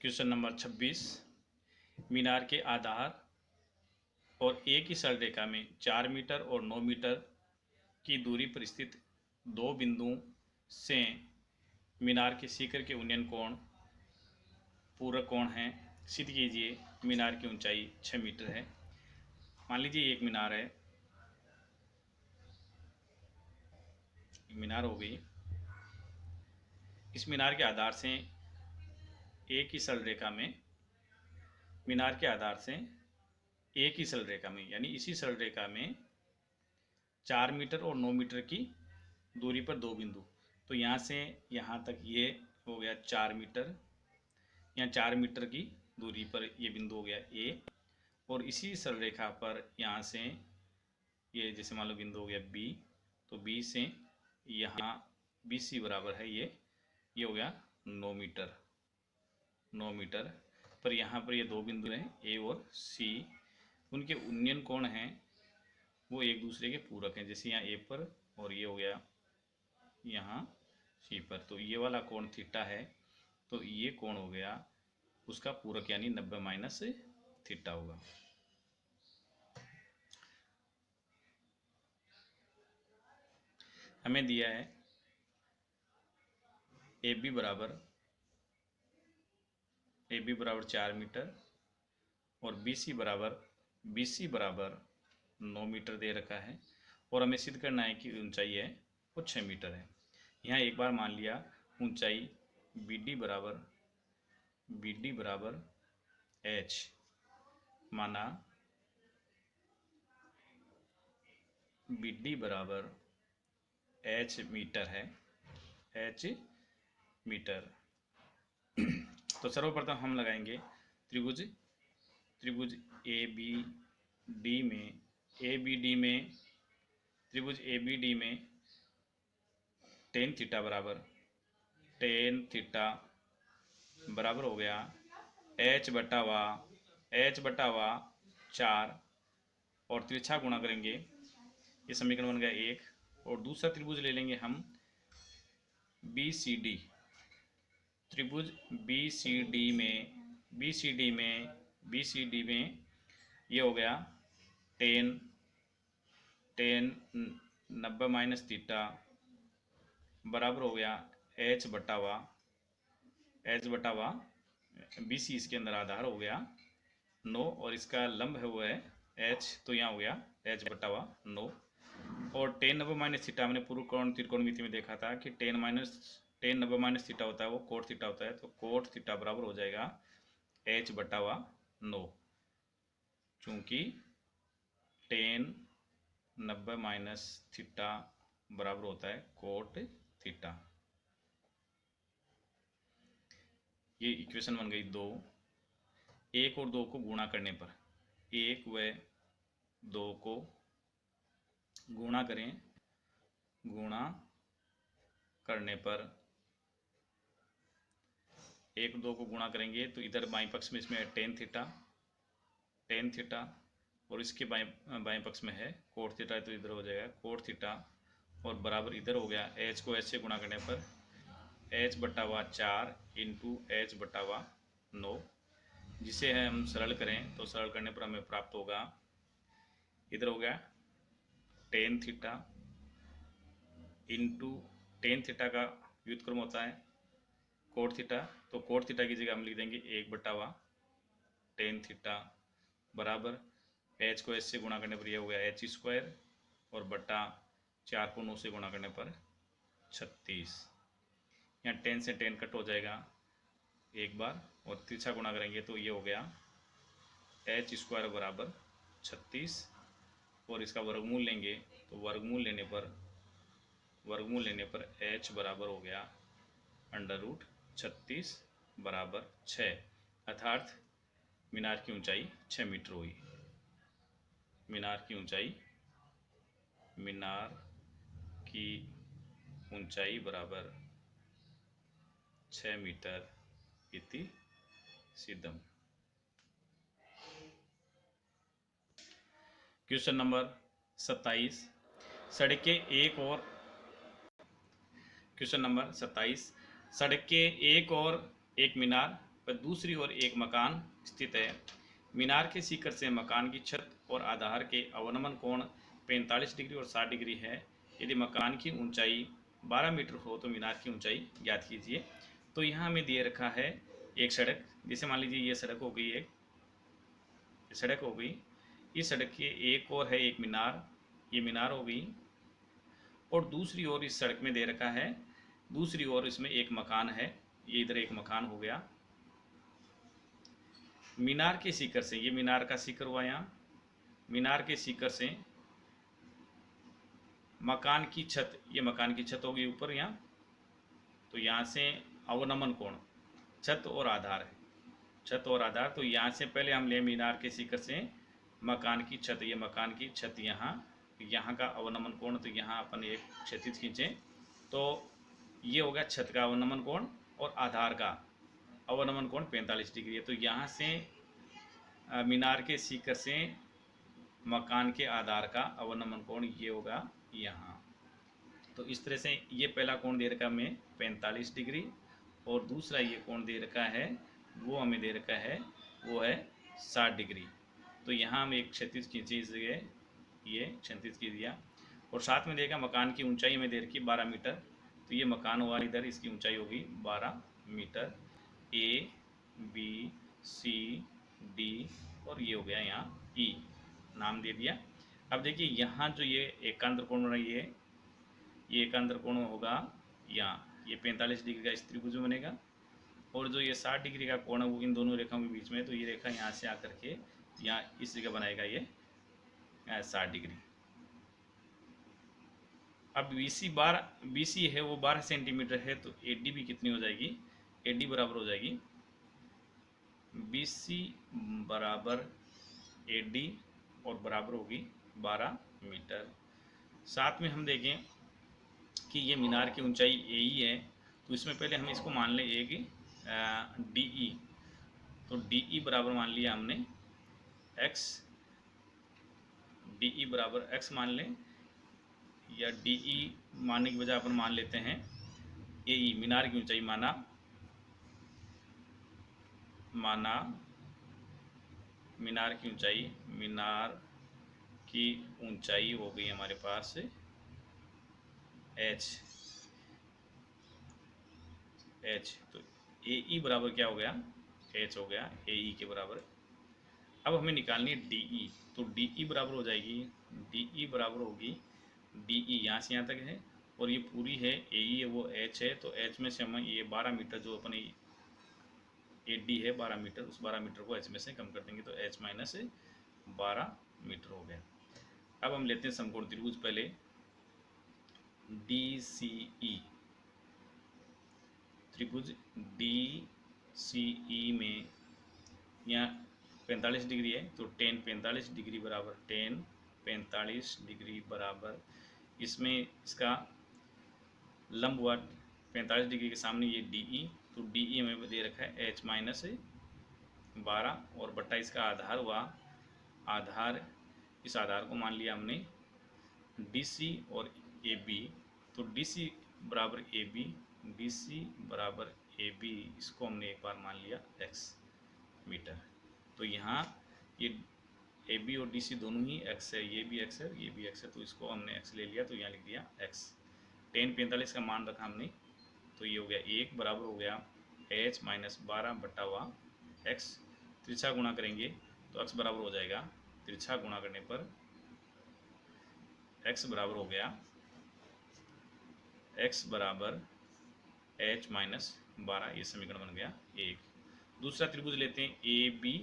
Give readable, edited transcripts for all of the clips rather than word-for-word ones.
Question number 26। मीनार के आधार और एक ही सरल रेखा में 4 मीटर और 9 मीटर की दूरी पर स्थित दो बिंदुओं से मीनार के शिखर के उन्नयन कोण पूरक कोण हैं। सिद्ध कीजिए। मीनार की ऊंचाई 6 मीटर है। मान लीजिए एक मीनार है, मीनार हो गई। इस मीनार के आधार से एक ही सरल रेखा में, मीनार के आधार से एक ही सरल रेखा में यानी इसी सरल रेखा में 4 मीटर और 9 मीटर की दूरी पर दो बिंदु। तो यहाँ से यहाँ तक ये हो गया 4 मीटर, यहाँ 4 मीटर की दूरी पर ये बिंदु हो गया ए, और इसी सरल रेखा पर यहाँ से ये जैसे मान लो बिंदु हो गया बी, तो बी से यहाँ बी सी बराबर है ये हो गया 9 मीटर। 9 मीटर पर यहाँ पर ये दो बिंदु हैं ए और सी, उनके उन्नयन कोण हैं वो एक दूसरे के पूरक हैं। जैसे यहाँ ए पर और ये हो गया यहाँ सी पर, तो ये वाला कोण थीटा है, तो ये कोण हो गया उसका पूरक यानी 90 माइनस थीटा होगा। हमें दिया है ए बी बराबर 4 मीटर और बी सी बराबर 9 मीटर दे रखा है, और हमें सिद्ध करना है कि ऊंचाई है वो 6 मीटर है। यहाँ एक बार मान लिया ऊंचाई बी डी बराबर एच, माना बी डी बराबर एच मीटर है, एच मीटर। तो सर्वप्रथम हम लगाएंगे त्रिभुज ए बी डी में, त्रिभुज ए बी डी में टेन थीटा बराबर हो गया एच बटा वा 4, और तिरछा गुणा करेंगे, ये समीकरण बन गया 1। और दूसरा त्रिभुज ले लेंगे हम बी सी डी, त्रिभुज बी सी डी में ये हो गया 10 90 माइनस थीटा बराबर हो गया एच बटा वा बी सी, इसके अंदर आधार हो गया 9 और इसका लंब है वो है एच, तो यहाँ हो गया एच बटा वा 9। और 10 90 माइनस थीटा हमने पूर्व कोण त्रिकोणमिति में देखा था कि 10 90 माइनस थीटा होता है वो कोट थीटा होता है, तो कोट थीटा बराबर हो जाएगा एच बटा वा 9, चूंकि 10 90 माइनस थीटा बराबर होता है कोट थीटा। ये इक्वेशन बन गई 2। 1 और 2 को गुणा करने पर, 1 व 2 को गुणा करें, गुणा करने पर 1 2 को गुणा करेंगे तो इधर बाएं पक्ष में इसमें है टेन थीटा और इसके बाएं पक्ष में है कोट थीटा, तो इधर हो जाएगा कोट थीटा, और बराबर इधर हो गया एच को एच से गुणा करने पर एच बटा वा 4 इंटू एच बटा वा 9, जिसे हम सरल करें तो सरल करने पर हमें प्राप्त होगा, इधर हो गया tan theta into tan theta का व्युत्क्रम होता है कोट थीटा, तो कोट थीटा की जगह हम लिख देंगे 1 बटा वा टेन थीटा बराबर एच को एच से गुणा करने पर यह हो गया एच स्क्वायर, और बटा 4 को 9 से गुणा करने पर 36। यहाँ 10 से 10 कट हो जाएगा एक बार, और तिरछा गुणा करेंगे तो ये हो गया एच स्क्वायर बराबर 36, और इसका वर्गमूल लेंगे तो वर्गमूल लेने पर एच बराबर हो गया अंडर रूट 36 बराबर 6, अर्थात मीनार की ऊंचाई 6 मीटर हुई। मीनार की ऊंचाई बराबर 6 मीटर इति सिद्धम। Question number 27। सड़क के एक और एक मीनार पर दूसरी ओर एक मकान स्थित है। मीनार के शिखर से मकान की छत और आधार के अवनमन कोण 45 डिग्री और 60 डिग्री है। यदि मकान की ऊंचाई 12 मीटर हो तो मीनार की ऊंचाई ज्ञात कीजिए। तो यहाँ हमें दिए रखा है एक सड़क, जैसे मान लीजिए ये सड़क हो गई, एक सड़क हो गई, इस सड़क के एक और है एक मीनार, ये मीनार हो गई, और दूसरी ओर इस सड़क में दे रखा है, दूसरी ओर इसमें एक मकान है, ये इधर एक मकान हो गया। मीनार के शिखर से, ये मीनार का शिखर हुआ यहाँ, मीनार के शिखर से मकान की छत, ये मकान की छत होगी ऊपर यहाँ, तो यहाँ से अवनमन कोण, छत और आधार है, छत और आधार, तो यहाँ से पहले हम ले मीनार के शिखर से मकान की छत, ये मकान की छत यहाँ, यहाँ का अवनमन कोण, तो यहाँ अपन एक क्षैतिज खींचें तो ये हो गया छत का अवनमन कोण, और आधार का अवनमन कोण 45 डिग्री है। तो यहाँ से मीनार के शिखर से मकान के आधार का अवनमन कोण ये होगा यहाँ। तो इस तरह से ये पहला कोण दे रखा है हमें 45 डिग्री, और दूसरा ये कोण दे रखा है वो हमें दे रखा है वो है 60 डिग्री। तो यहाँ हम एक क्षैतिज खींचे, इस जगह ये क्षैतिज खींच दिया, और साथ में देखा मकान की ऊंचाई हमें दे रखी 12 मीटर, तो ये मकान हुआ इधर, इसकी ऊंचाई होगी 12 metre. A B C D और ये हो गया यहाँ ई, नाम दे दिया। अब देखिए यहाँ जो ये एकांतर कोण बना, ये एकांतर कोण होगा यहाँ, ये 45 डिग्री का इस त्रिभुज में बनेगा, और जो ये 60 डिग्री का कोण है वो इन दोनों रेखाओं के बीच में, तो ये रेखा यहाँ से आकर के यहाँ इस जगह बनाएगा ये 60 डिग्री। अब BC है वो 12 सेंटीमीटर है, तो AD भी कितनी हो जाएगी, AD बराबर हो जाएगी BC बराबर AD और बराबर होगी 12 मीटर। साथ में हम देखें कि ये मीनार की ऊंचाई AE है, तो इसमें पहले हम इसको मान लें एक DE, तो DE बराबर मान लिया हमने X, DE बराबर X मान लें, या DE मानने की बजाय अपन मान लेते हैं AE, मीनार की ऊंचाई माना मीनार की ऊंचाई हो गई हमारे पास H, तो AE बराबर क्या हो गया, H हो गया AE के बराबर। अब हमें निकालनी है DE, तो DE बराबर हो जाएगी, DE बराबर होगी DE यहाँ से यहाँ तक है, और ये पूरी है AE है वो H है, तो H में से हम ये 12 मीटर जो अपने AD है 12 मीटर, उस 12 मीटर को H में से कम कर देंगे, तो H माइनस 12 मीटर हो गया। अब हम लेते हैं समकोण त्रिभुज, पहले DCE, त्रिभुज DCE में यहाँ 45 डिग्री है, तो tan 45 डिग्री बराबर tan 45 डिग्री बराबर, इसमें इसका लंब हुआ 45 डिग्री के सामने ये DE, तो DE हमें दे रखा है H माइनस 12, और बट्टा इसका आधार हुआ, आधार, इस आधार को मान लिया हमने DC और AB, तो DC बराबर AB, DC बराबर AB, इसको हमने एक बार मान लिया X मीटर। तो यहाँ ये AB और DC दोनों ही X है, ये भी X है, ये भी X है, तो इसको हमने X ले लिया, तो यहाँ लिख दिया X। tan 45 का मान रखा हमने, तो ये हो गया 1 बराबर हो गया H माइनस 12 बट्टा हुआ X, तिरछा गुणा करेंगे तो X बराबर हो जाएगा, तिरछा गुणा करने पर X बराबर हो गया, X बराबर H माइनस 12, ये समीकरण बन गया 1। दूसरा त्रिभुज लेते हैं ABE,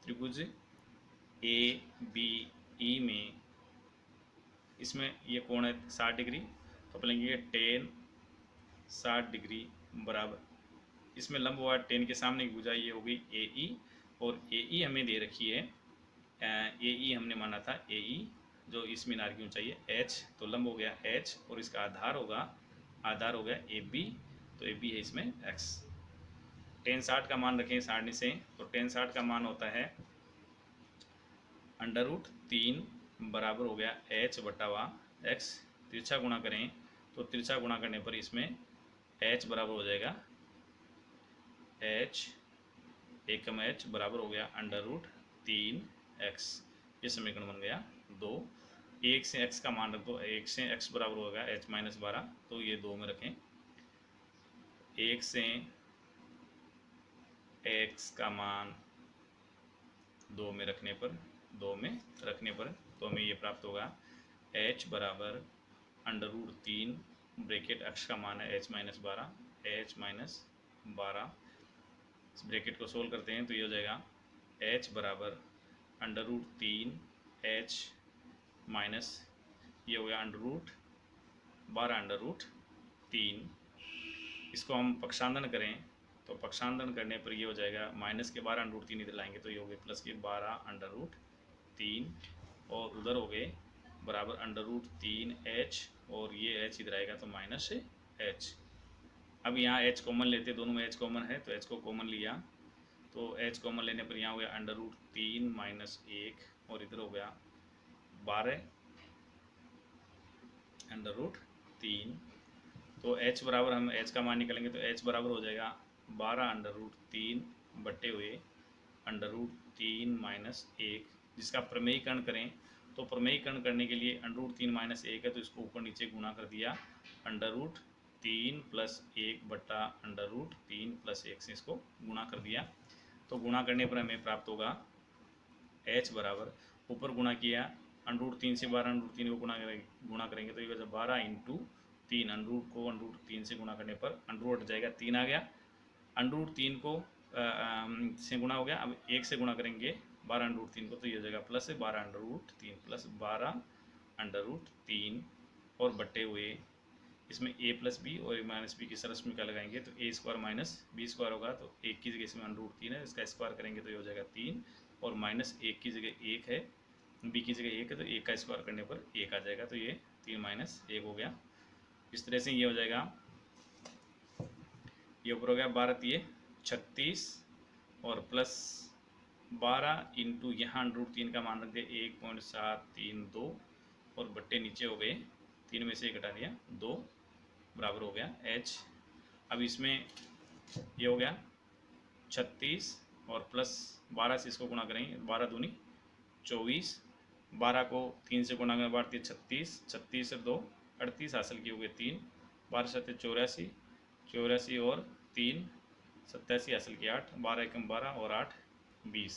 त्रिभुज ABE में इसमें ये कोण है 60 डिग्री, तो अपन लेंगे tan 60 डिग्री बराबर, इसमें लंब हुआ tan के सामने की भुजा, ये हो गई AE, और AE हमें दे रखी है, AE हमने माना था AE जो इस मीनार की ऊंचाई है H, तो लंब हो गया H, और इसका आधार हो गया AB, तो AB है इसमें X। tan 60 का मान रखें सारणी से, तो tan 60 का मान होता है √3 बराबर हो गया H बटा हुआ X, तिरछा गुणा करें तो तिरछा गुणा करने पर इसमें H बराबर हो जाएगा एच एक कम एच बराबर हो गया अंडर रूट 3x। ये समीकरण बन गया 2। एक से x का मान रख दो, एक से x बराबर होगा h-12, तो ये 2 में रखें। एक से x का मान 2 में रखने पर तो हमें ये प्राप्त होगा h बराबर अंडर रूट 3 ब्रैकेट x का मान है h-12, h-12। इस ब्रैकेट को सोल्व करते हैं तो ये हो जाएगा h बराबर अंडर रूट 3 h माइनस ये हो गया अंडर रूट 12 अंडर रूट 3। इसको हम पक्षांतरण करें तो पक्षांतरण करने पर ये हो जाएगा माइनस के 12 अंडर रूट 3 इधर लाएंगे तो ये हो गए प्लस के 12 अंडर रूट 3 और उधर हो गए बराबर अंडर रूट 3h और ये h इधर आएगा तो माइनस h। अब यहाँ h कॉमन लेते, दोनों में h कॉमन है तो h को कॉमन लिया तो h कॉमन लेने पर यहाँ हो गया अंडर रूट 3 माइनस 1 और इधर हो गया 12 अंडर रूट 3। तो h बराबर हम h का मान निकालेंगे तो h बराबर हो जाएगा 12 अंडर रूट 3 बटे हुए अंडर रूट 3 माइनस 1, जिसका प्रमेयीकरण करें तो प्रमेयीकरण करने के लिए अंडर रूट 3 माइनस 1 है तो इसको ऊपर नीचे गुणा कर दिया अंडर रूट 3 प्लस 1 बटा अंडर रूट 3 प्लस 1 से इसको गुणा कर दिया तो गुणा करने पर हमें प्राप्त होगा h बराबर ऊपर गुणा किया अंडर रूट 3 से 12 अंडर रूट 3 को गुणा करेंगे तो ये 12 इंटू 3 अंडर रूट को अंडर रूट 3 से गुणा करने पर अंडर रूट जाएगा 3 आ गया, अंडर रूट 3 को से गुणा हो गया। अब 1 से गुणा करेंगे 12 अंडर रूट 3 को तो ये हो जाएगा plus 12 under root 3 plus 12 under root 3 और बटे हुए इसमें a प्लस बी और a माइनस बी की सरस में क्या लगाएंगे तो a square minus b square होगा तो 1 की जगह इसमें अंडर रूट 3 है, इसका स्क्वायर करेंगे तो ये हो जाएगा 3 और माइनस 1 की जगह 1 है, b की जगह 1 है तो 1 का स्क्वायर करने पर 1 आ जाएगा तो ये 3 माइनस 1 हो गया। इस तरह से ये हो जाएगा, ये ऊपर हो गया 12 36 और प्लस 12 इंटू यहाँ अंडर रूट 3 का मान रख दिया 1.732 और बट्टे नीचे हो गए 3 में से 1 घटा दिया 2 बराबर हो गया h। अब इसमें ये हो गया 36 और प्लस 12 से इसको गुणा करेंगे 12 दूनी 24, 12 को 3 से गुणा करें 12 36, 36 से 2 38 हासिल किए हुए 3, 12 7 84, 84 और 3 87 हासिल किया 8, 12 एकम 12 और 8 20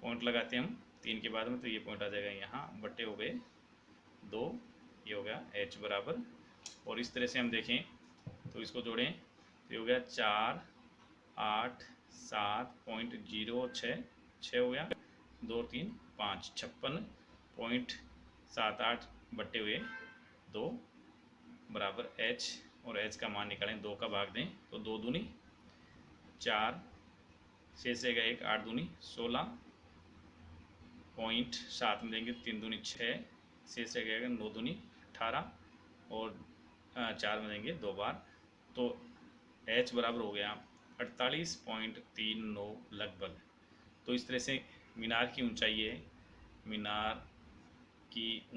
पॉइंट लगाते हैं हम 3 के बाद में तो ये पॉइंट आ जाएगा यहाँ बट्टे हो गए 2, ये हो गया h बराबर। और इस तरह से हम देखें तो इसको जोड़ें तो ये हो गया 4 8 7.06 6 हो गया 2 3 5 56.78 बट्टे हुए 2 बराबर h और h का मान निकालें 2 का भाग दें तो 2 दूनी 4 शेष रहेगा 1 8 दूनी 16.7 में देंगे 3 दूनी 6 शेष रहेगा 9 दूनी 18 और 4 में देंगे 2 बार तो h बराबर हो गया 48.39 लगभग। तो इस तरह से मीनार की ऊंचाई है, मीनार की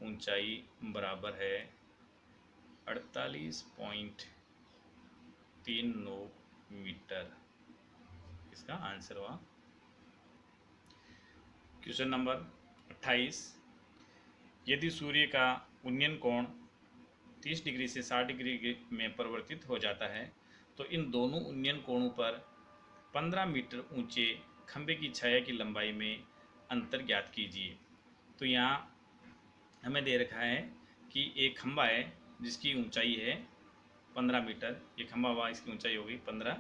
ऊंचाई बराबर है 48.39 मीटर। इसका आंसर हुआ। क्वेश्चन नंबर 28, यदि सूर्य का उन्नयन कोण 30 डिग्री से 60 डिग्री में परिवर्तित हो जाता है तो इन दोनों उन्नयन कोणों पर 15 मीटर ऊंचे खंभे की छाया की लंबाई में अंतर ज्ञात कीजिए। तो यहाँ हमें दे रखा है कि एक खंभा है जिसकी ऊंचाई है 15 मीटर, ये खंभा हुआ इसकी ऊंचाई होगी 15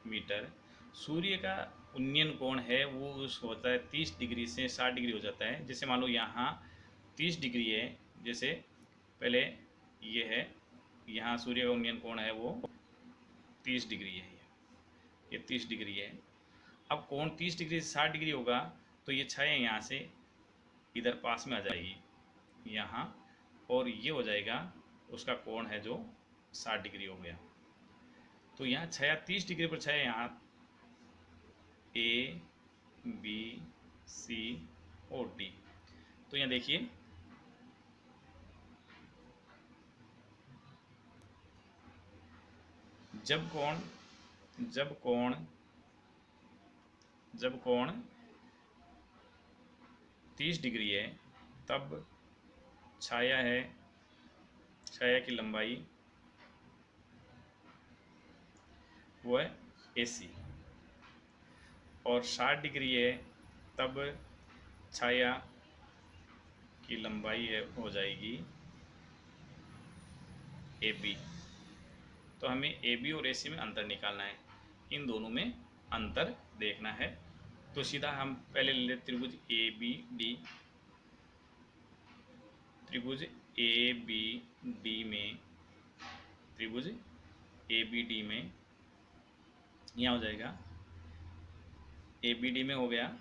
मीटर। सूर्य का उन्नयन कोण है वो होता है 30 डिग्री से 60 डिग्री हो जाता है। जैसे मान लो यहाँ 30 डिग्री है, जैसे पहले ये है, यहाँ सूर्य का उन्नयन कोण है वो 30 डिग्री है, ये 30 डिग्री है। अब कोण 30 डिग्री से 60 डिग्री होगा तो ये छाया यहाँ से इधर पास में आ जाएगी यहाँ और ये हो जाएगा उसका कोण है जो 60 डिग्री हो गया। तो यहाँ छाया 30 डिग्री पर छाया यहाँ A B C और D। तो यहाँ देखिए जब कोण जब कोण जब कोण 30 डिग्री है तब छाया की लंबाई वो है AC, और 60 डिग्री है तब छाया की लंबाई हो जाएगी AB। तो हमें AB और AC में अंतर निकालना है, इन दोनों में अंतर देखना है। तो सीधा हम पहले ले लेते त्रिभुज ABD। त्रिभुज ABD में यहाँ हो जाएगा, ABD में हो गया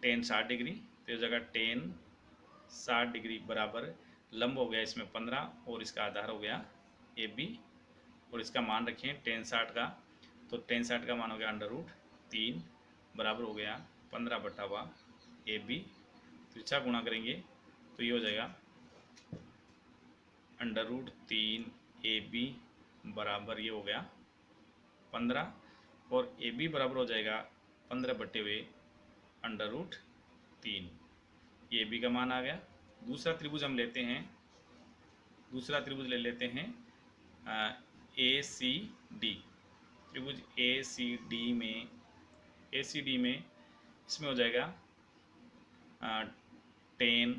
tan 60 डिग्री, तो इस जगह tan 60 डिग्री बराबर लंब हो गया इसमें 15, और इसका आधार हो गया AB, और इसका मान रखें tan 60 का, तो tan 60 का मान हो गया √3 बराबर हो गया 15/AB। त्रिज्या गुणा करेंगे तो ये हो जाएगा √3AB बराबर ये हो गया 15, और AB बराबर हो जाएगा 15/√3, ये AB का मान आ गया। दूसरा त्रिभुज हम लेते हैं, दूसरा त्रिभुज ले लेते हैं ACD। त्रिभुज ACD में इसमें हो जाएगा tan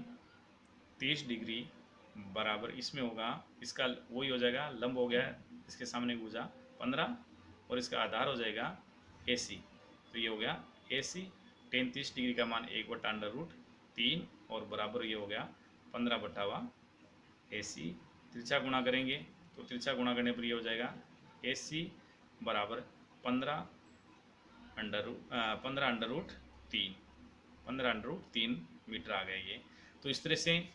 30 डिग्री बराबर, इसमें होगा इसका वही हो जाएगा, लंब हो गया इसके सामने भुजा 15, और इसका आधार हो जाएगा AC, तो ये हो गया AC। tan 30 डिग्री का मान 1/√3 और बराबर ये हो गया 15/AC। त्रिज्या गुणा करेंगे तो त्रिज्या गुणा करने पर ये हो जाएगा AC बराबर 15/√3 मीटर आ गया ये। तो इस तरह से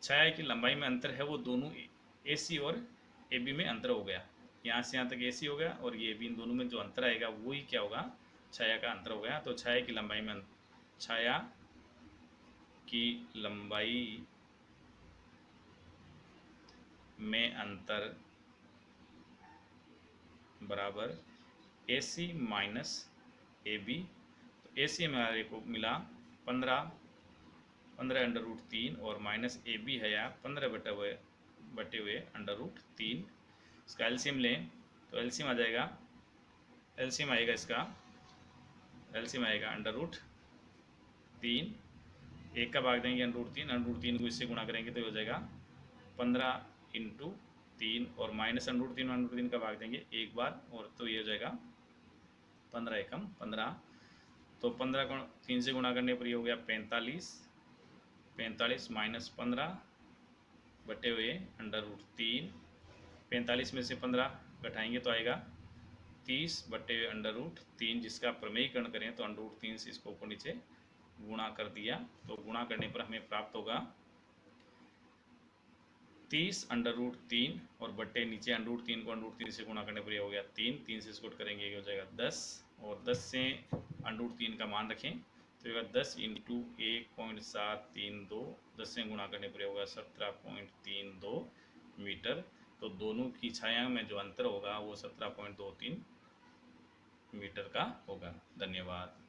छाया की लंबाई में अंतर है वो दोनों AC और AB में अंतर हो गया, यहाँ से यहाँ तक AC हो गया, और ये AB, इन दोनों में जो अंतर आएगा वही क्या होगा, छाया का अंतर हो गया। तो छाया की लंबाई में अंतर बराबर AC माइनस AB। तो AC हमारे को मिला 15/√3 और माइनस AB है यहाँ 15/√3। इसका एलसीएम लें तो एलसीएम आ जाएगा, एलसीएम आएगा इसका, एलसीएम आएगा √3, एक का भाग देंगे √3 को इससे गुणा करेंगे तो हो जाएगा 15/3, और माइनस √3 का भाग देंगे एक बार, और तो ये हो जाएगा 15 एकम 15। तो 15 को 3 से गुणा करने पर ये हो गया 45 माइनस 15/√3, 45 में से 15 घटाएंगे तो आएगा 30/√3, जिसका प्रमेयीकरण करें तो √3 से इसको ऊपर नीचे गुणा कर दिया, तो गुणा करने पर हमें प्राप्त होगा 30/√3, और बट्टे नीचे √3 को √3 से गुणा करने पर ये हो गया 3 से इसको करेंगे ये हो जाएगा 10, और 10 से √3 का मान रखें तो ये 10 × 1.732, 10 से गुणा करने पर होगा 17.32 मीटर। तो दोनों की छाया में जो अंतर होगा वो 17.23 मीटर का होगा। धन्यवाद।